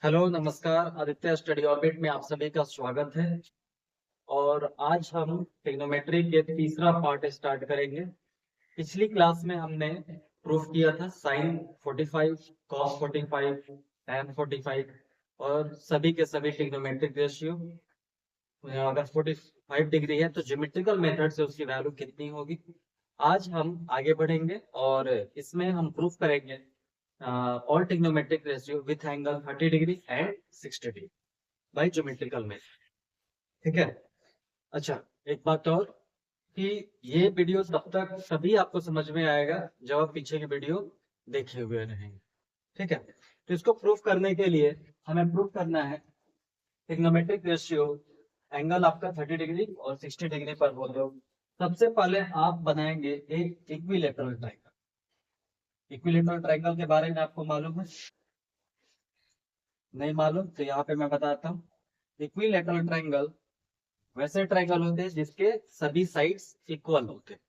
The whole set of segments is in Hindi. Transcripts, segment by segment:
हेलो नमस्कार। आदित्य स्टडी ऑर्बिट में आप सभी का स्वागत है। और आज हम ट्रिग्नोमेट्री के तीसरा पार्ट स्टार्ट करेंगे। पिछली क्लास में हमने प्रूफ किया था साइन 45, कॉस 45, tan 45 और सभी के सभी ट्रिग्नोमेट्रिक रेशियो। अगर 45 डिग्री है तो ज्योमेट्रिकल मेथड से उसकी वैल्यू कितनी होगी। आज हम आगे बढ़ेंगे और इसमें हम प्रूफ करेंगे all trigonometric ratio with angle 30 degree and 60 degree by geometrical method। ठीक है। अच्छा, एक बात और कि ये वीडियो तब तक सभी आपको समझ में आएगा जब आप पीछे की वीडियो देखे हुए रहेंगे। ठीक है। तो इसको प्रूफ करने के लिए हमें प्रूफ करना है ट्रिग्नोमेट्रिक रेशियो एंगल आपका 30 डिग्री और 60 डिग्री पर हो तो सबसे पहले आप बनाएंगे एक इक्विलेटरल ट्रायंगल। इक्विलेटरल ट्रायंगल के बारे में आपको मालूम है? नहीं मालूम तो यहाँ पे मैं बताता हूँ। इक्विलेटरल ट्रायंगल वैसे ट्रायंगल होते हैं जिसके सभी साइड्स इक्वल होते हैं।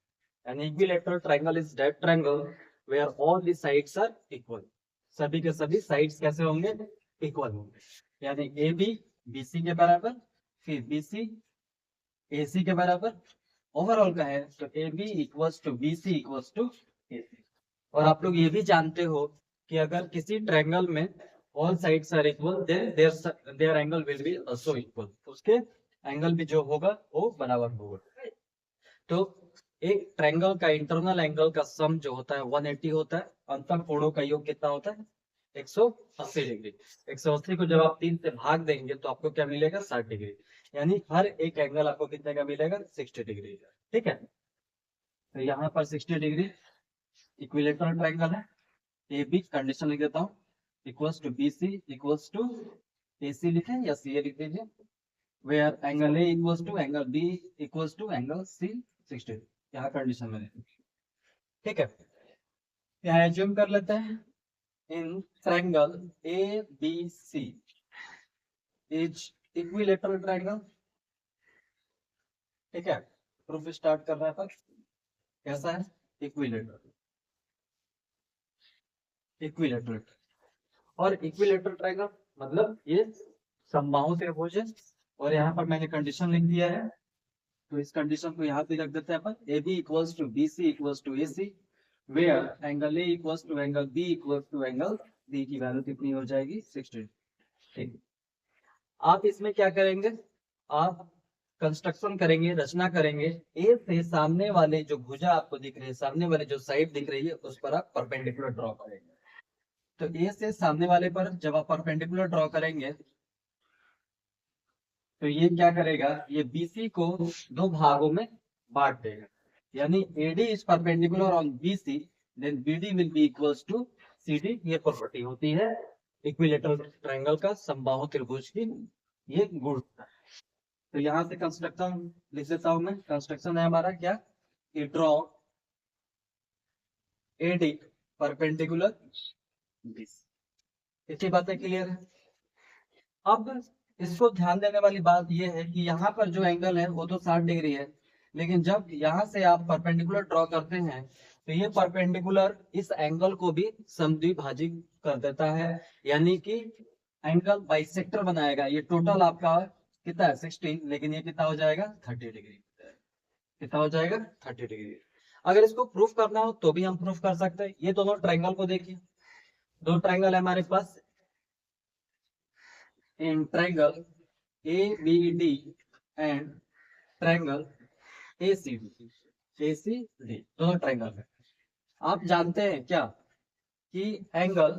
यानी equilateral triangle is that triangle where all the sides are equal. सभी के सभी साइड्स कैसे होंगे? इक्वल होंगे। यानी ए बी बी सी के बराबर, फिर बी सी ए सी के बराबर। ओवरऑल का है तो A B equals to B C equals to A C. और आप लोग ये भी जानते हो कि अगर किसी ट्रायंगल में all sides are equal then their angle will be also equal. उसके एंगल भी जो होगा वो बराबर होगा। तो एक ट्रायंगल का इंटरनल एंगल का सम जो होता है 180 होता है। अंतर कोणों का योग कितना होता है? 180 डिग्री। 180 को जब आप 3 से भाग देंगे तो आपको क्या मिलेगा? 60 डिग्री। यानी हर एक एंगल आपको कितने का मिलेगा? 60 डिग्री। ठीक है। तो यहाँ पर 60 डिग्री इक्विलेटरल ट्रायंगल है। ए बी कंडीशन लिख देता हूँ, equals to B C equals to A C लिखे या सी ए लिख दीजिए। Where angle A equals to angle B equals to angle C 60। यहाँ कंडीशन में ठीक है। यहाँ एज्यूम कर लेते हैं in triangle A B C is equilateral triangle. ठीक है। प्रूफ स्टार्ट कर रहा है पर कैसा है? इक्विलेटरल। इक्विलेटरल और इक्विलेटरल ट्रायंगल मतलब ये समबाहु त्रिभुज है। और यहाँ पर मैंने कंडीशन लिख दिया है तो इस कंडीशन को यहाँ पे रख देते हैं अपन। A B equals to B C equals to A C where angle A equals to angle B equals to angle D की वैल्यू कितनी हो जाएगी? 60। ठीक। आप इसमें क्या करेंगे? आप कंस्ट्रक्शन करेंगे, रचना करेंगे। ए से सामने वाले जो भुजा आपको दिख रही है, सामने वाले जो साइड दिख रही है उस पर आप परपेंडिकुलर ड्रॉ करेंगे। तो ए से सामने वाले पर जब आप परपेंडिकुलर ड्रॉ करेंगे तो ये क्या करेगा? ये बीसी को दो भागों में बांट देगा। यानी AD is perpendicular on BC then BD will be equals to CD। ये प्रॉपर्टी होती है इक्विलेटरल ट्रायंगल का, समबाहु त्रिभुज की ये गुण। तो यहाँ से कंस्ट्रक्शन लिख देता हूं मैं। कंस्ट्रक्शन है हमारा क्या? कि ड्रॉ AD परपेंडिकुलर BC। इतनी बातें क्लियर है? अब इसको ध्यान देने वाली बात यह है कि यहाँ पर जो एंगल है वो तो 60 डिग्री है, लेकिन जब यहाँ से आप परपेंडिकुलर ड्रॉ करते हैं तो ये परपेंडिकुलर इस एंगल को भी समद्विभाजी कर देता है। यानी कि एंगल बाइसेक्टर बनाएगा। ये टोटल आपका कितना है? 60, लेकिन ये कितना हो जाएगा? 30 डिग्री। कितना हो जाएगा? 30 डिग्री। अगर इसको प्रूफ करना हो तो भी हम प्रूफ कर सकते हैं। ये दोनों ट्रायंगल को देखिए, दो ट्रायंगल है हमारे पास। in triangle ABD and triangle ACD। ACD दोनों ट्रायंगल है। आप जानते हैं क्या कि एंगल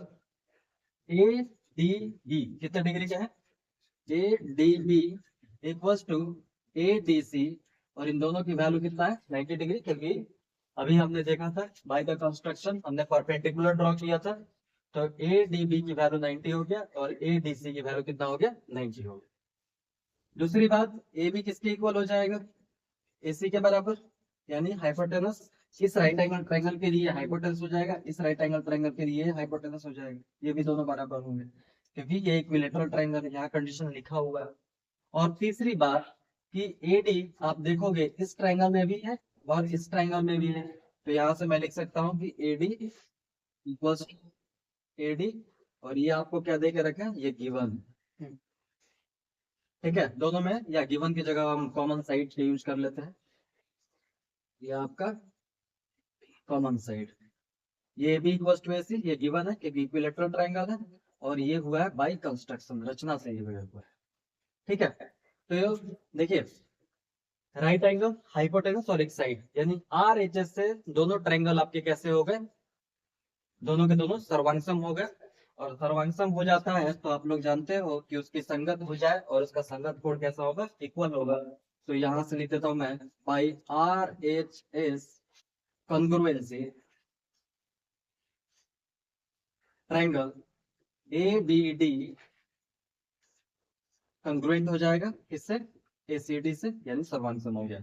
ADB कितने डिग्री का है? ADB इक्वल्स टू ADC और इन दोनों की वैल्यू कितना है? 90 डिग्री। क्योंकि अभी हमने देखा था बाय द कंस्ट्रक्शन हमने परपेंडिकुलर ड्रॉ किया था तो ADB की वैल्यू 90 हो गया और ADC की वैल्यू कितना हो गया? 90 हो गया। दूसरी बात, AB किसके इक्वल हो जाएगा? AC के बराबर। यानी हाइपोटेनस इस राइट एंगल ट्रायंगल के लिए हाइपोटेनस हो जाएगा, इस राइट एंगल ट्रायंगल के लिए हाइपोटेनस हो जाएगा। ये भी दोनों बराबर होंगे क्योंकि ये इक्विलेटरल ट्रायंगल है, यहाँ कंडीशन लिखा हुआ है। और तीसरी बात कि AD आप देखोगे इस ट्रायंगल में भी है और इस ट्रायंगल में भी है। तो यहाँ से मैं लिख सकता हूँ कि AD इक्वल्स AD और ये आपको क्या दे के रखा है, ये गिवन। ठीक है, दोनों में या गिवन की जगह हम कॉमन साइड यूज कर लेते हैं। ये आपका कॉमन साइड, ये बी इक्वल टू AC, ये गिवन है कि इक्विलेटरल ट्रायंगल है, और ये हुआ है बाय कंस्ट्रक्शन, रचना से ये हुआ है। ठीक है, तो देखिए राइट एंगल, हाइपोटेनस और एक साइड, यानी RHS से दोनों ट्रायंगल आपके कैसे हो गए, दोनों के दोनों सर्वांगसम हो गए। और सर्वांगसम हो जाता है तो आप लोग जानते हो कि उसकी संगत भुजाएं और उसका संगत कोण कैसा होगा, इक्वल होगा। तो यहां से लिख देता हूं मैं, by RHS congruency triangle ABD congruent हो जाएगा किससे, ACD से, यानी सर्वांगसम हो गया।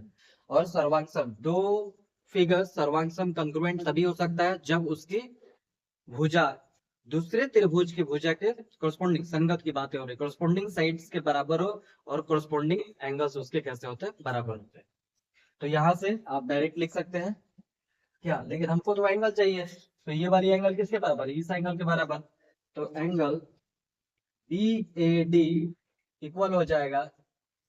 और सर्वांगसम, दो फिगर सर्वांगसम कॉन्ग्रुएंट तभी हो सकता है जब उसकी भुजा दूसरे त्रिभुज की भुजा के कोरस्पोंडिंग, संगत की बातें हो रही, कोरस्पोंडिंग साइड्स के बराबर हो, और कोरस्पोंडिंग एंगल्स उसके कैसे होते हैं, बराबर होते हैं। तो यहाँ से आप डायरेक्ट लिख सकते हैं क्या, लेकिन हमको तो एंगल चाहिए, तो ये वाली एंगल किसके बराबर, इस एंगल के बराबर। तो एंगल BAD इक्वल हो जाएगा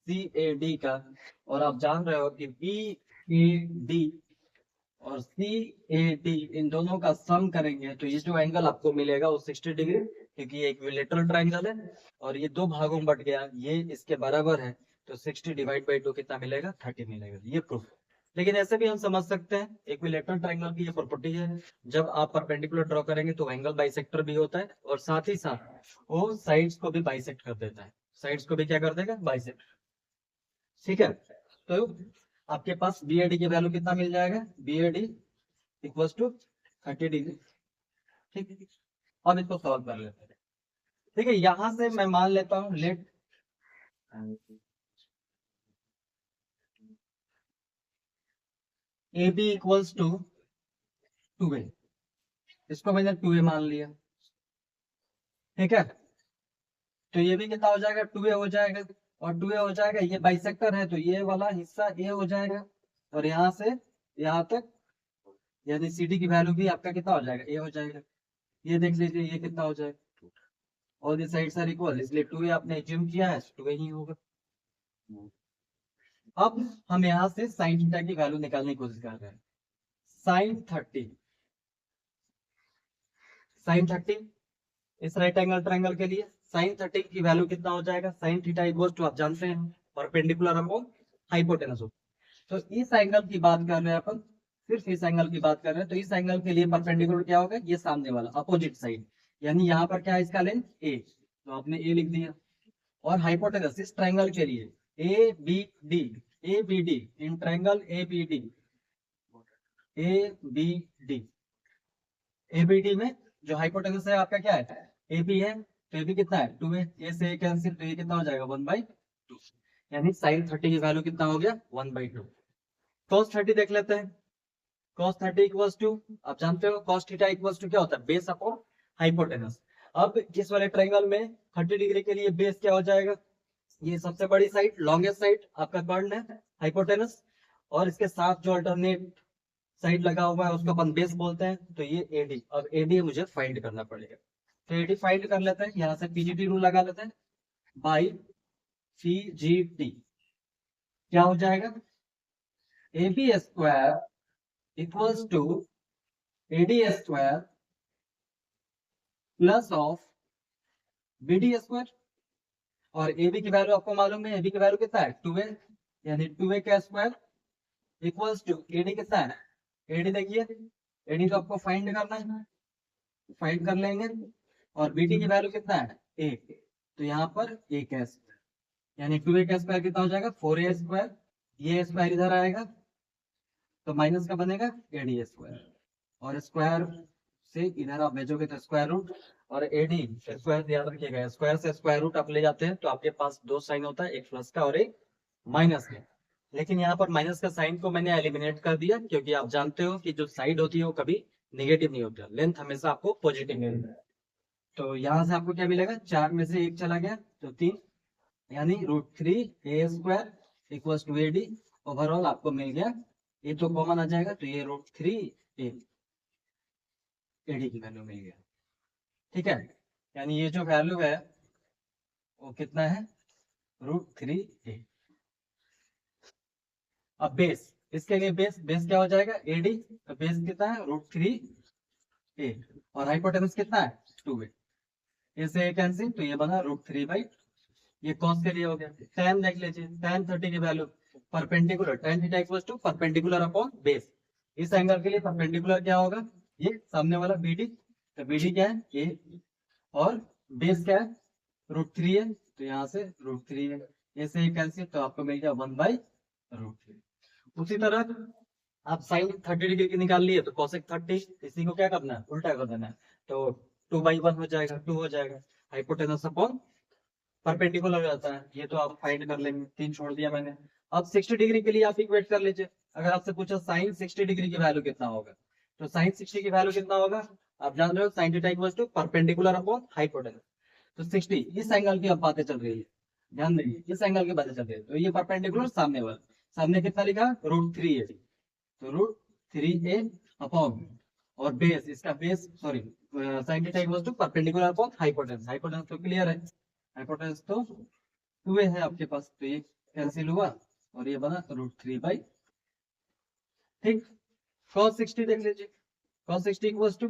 CAD का, और आप जान रहे हो कि BAD और CAD इन दोनों का सम करेंगे तो ये जो एंगल आपको मिलेगा वो 60 डिग्री, क्योंकि ये इक्विलेटरल ट्रायंगल है और ये दो भागों में बट गया, ये इसके बराबर है। तो 60 डिवाइड बाई 2 कितना मिलेगा, 30 मिलेगा, ये प्रूफ। लेकिन ऐसे भी हम समझ सकते हैं, इक्विलेटरल ट्रायंगल की ये प्रॉपर्टी है, जब आप परपेंडिकुलर ड्रॉ करेंगे तो एंगल बाइसेक्टर भी होता है, और साथ ही साथ वो साइड्स को भी बाइसेक्ट कर देता है, साइड्स को भी क्या कर देगा, बाइसेक्ट। ठीक है, तो आपके पास BAD की वैल्यू कितना मिल जाएगा, BAD इक्वल्स टू 30 डिग्री। ठीक है, अब इसको सॉल्व कर लेते हैं। ठीक है, यहां से मैं मान लेता हूं late AB equals to 2A, इसको मैंने 2A मान लिया। ठीक है, तो ये भी कितना हो जाएगा, 2A हो जाएगा, और 2A हो जाएगा, ये बाइसेक्टर है तो ये वाला हिस्सा A हो जाएगा, और यहाँ से यहाँ तक यानी CD की वैल्यू भी आपका कितना हो जाएगा, A हो जाएगा। ये देख लीजिए ये कितना हो जाएगा, all the sides are equal, इसलिए 2A आपने एज्यूम किया है, 2A ही होगा। अब हम यहाँ से साइन थीटा की वैल्यू निकालने की कोशिश कर रहे हैं। साइन 30 इस राइट एंगल ट्रायंगल के लिए साइन 30 की वैल्यू कितना हो जाएगा, साइन थीटा इक्वल टू, आप जानते हैं परपेंडिकुलर अपॉन हाइपोटेनस हो। तो इस एंगल की बात कर रहे हैं अपन, सिर्फ इस एंगल की बात कर रहे हैं, तो इस एंगल के लिए परपेंडिकुलर क्या होगा, ये सामने वाला अपोजिट साइड, यानी यहाँ पर क्या है, इसका लेंथ A, तो आपने A लिख दिया। और हाइपोटेनस इस ट्रायंगल के लिए ABD इन ट्रायंगल ABD में जो हाइपोटेनस है आपका क्या है, AB है, तो AB कितना है, 2A, A से A कैंसिल, तो ये कितना हो जाएगा 1/2, यानी साइन 30 की वैल्यू कितना हो गया, 1/2। cos 30 देख लेते हैं, cos 30 इक्वल्स टू, आप जानते हो cos थीटा इक्वल्स टू क्या होता है, बेस अपॉन हाइपोटेनस। अब इस वाले ट्रायंगल में 30 डिग्री के लिए बेस क्या हो जाएगा, ये सबसे बड़ी साइड, लॉन्गेस्ट साइड आपका कर्ण है हाइपोटेनस, और इसके साथ जो अल्टरनेट साइड लगा हुआ है उसको अपन बेस बोलते हैं, तो ये AD। अब AD मुझे फाइंड करना पड़ेगा, तो AD फाइंड कर लेते हैं, यहाँ से PGT रूल लगा लेते हैं, बाई CGT क्या हो जाएगा, AB square equals to AD square plus of BD square. और AB की वैल्यू आपको मालूम है, AB की वैल्यू कितना है, 2A, यानी 2A का स्क्वायर इक्वल्स टू AD कितना है, AD देखिए, AD तो आपको फाइंड करना है, फाइंड कर लेंगे। और BD की वैल्यू कितना है, A, तो यहाँ पर A का स्क्वायर, यानी 2A का स्क्वायर कितना हो जाएगा, 4A स्क्वायर, ये स्क्वायर इधर आएगा तो माइनस का बनेगा AD स्क्वायर, और स्क्वायर से इधर आप भेजोगे तो स्क्वायर रूट, और AD स्क्वायर याद रखिएगा, स्क्वायर से स्क्वायर रूट आप ले जाते हैं तो आपके पास दो साइन होता है, एक प्लस का और एक माइनस का। लेकिन यहाँ पर माइनस का साइन को मैंने एलिमिनेट कर दिया, क्योंकि आप जानते हो कि जो साइड होती है वो कभी नेगेटिव नहीं होता, लेंथ हमेशा आपको पॉजिटिव मिलता है। तो यहाँ से आपको क्या मिलेगा, 4 में से 1 चला गया तो 3, यानी √3A square equals to AD। Overall आपको मिल गया, ये तो कॉमन आ जाएगा, तो ये √3A AD की वैल्यू मिल गया। ठीक है, यानी ये जो वैल्यू है वो कितना है, √3a। अब बेस, इसके लिए बेस बेस क्या हो जाएगा, AD, तो बेस कितना है, √3a, और हाइपोटेनस कितना है, 2a। इसे कैंसिल, तो ये बना √3/, ये कॉस के लिए हो गया। tan देख लीजिए, tan 30 की value perpendicular, tan theta equals to perpendicular upon base. इस एंगल के लिए परपेंडिकुलर क्या होगा, ये सामने वाला BD, तो BD क्या है, A, और बेस क्या है, √3 है, तो यहाँ से √3 है, ऐसे कैंसिल, तो आपको मिल गया 1/√3। उसी तरह आप साइन 30 डिग्री की निकाल लिए, तो cosec 30, इसी को क्या करना है, उल्टा कर देना है, तो 2/1 हो जाएगा, 2 हो जाएगा। हाइपोटेनस अपॉन परपेंडिकुलर रहता है, ये तो आप फाइंड कर लेंगे, 3 छोड़ दिया मैंने। अब 60 डिग्री के लिए आप इक्वेट कर लीजिए। अगर आपसे पूछा साइन 60 डिग्री की वैल्यू कितना होगा, तो साइन 60 की वैल्यू कितना होगा, आप जान रहे हो, sine theta equals to perpendicular upon hypotenuse. तो 60 इस एंगल की अब बातें चल रही है, ध्यान देंगे, इस एंगल की बातें चल रही है, तो ये परपेंडिकुलर सामने वाला, सामने कितना लिखा, √3a, तो √3a अपॉन, और बेस, इसका base sorry, sine theta equals to perpendicular upon hypotenuse. Hypotenuse तो क्लियर है, हाइपोटेनस तो 2a है आपके पास, तो ये कैंसिल हुआ, और ये बना √3/, ठीक। cos 60 देख लीजिए, cos 60 equals to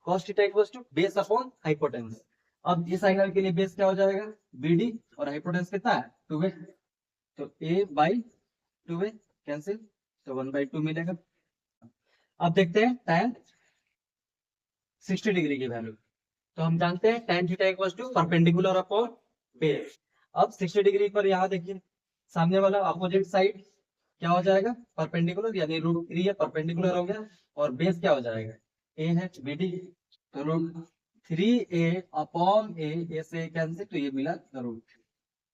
cos theta equals to base upon hypotenuse. अब इस एंगल के लिए बेस क्या हो जाएगा, BD, और हाइपोटेनस कितना है, 2a, तो a/2a कैंसिल, तो 1/2 मिलेगा। अब देखते हैं tan 60 डिग्री की वैल्यू, तो हम जानते हैं tan theta equals to perpendicular upon base. अब 60 डिग्री पर यहाँ देखिए, सामने वाला अपोजिट साइड क्या हो जाएगा, परपेंडिकुलर, यानी √3 है, परपेंडिकुलर हो गया, और बेस क्या हो जाएगा, a है, BD, तो √3a अपॉन a से कैंसिल, तो ये मिला √3,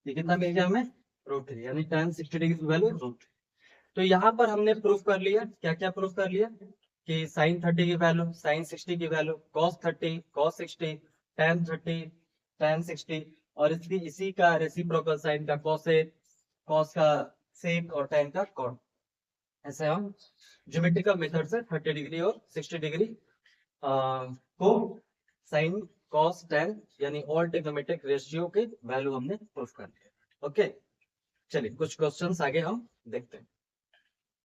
ये कितना मिल गया हमें, √3, यानी tan 60 डिग्री की वैल्यू √3। तो यहाँ पर हमने प्रूफ कर लिया, क्या क्या प्रूफ कर लिया, कि साइन 30 की वैल्यू, साइन 60 की value, cos 30, cos 60, tan 30, tan 60, और इसकी इसी का रेसिप्रोकल साइन का cosec, cos का sec, और tan का cot। ऐसे हम ज्योमेट्रिकल मेथड से 30 डिग्री और 60 डिग्री को साइन, cos, tan, यानी ऑल ट्रिग्नोमेट्रिक रेशियो के वैल्यू हमने प्रूफ कर दिया। ओके, चलिए कुछ क्वेश्चंस आगे हम देखते हैं।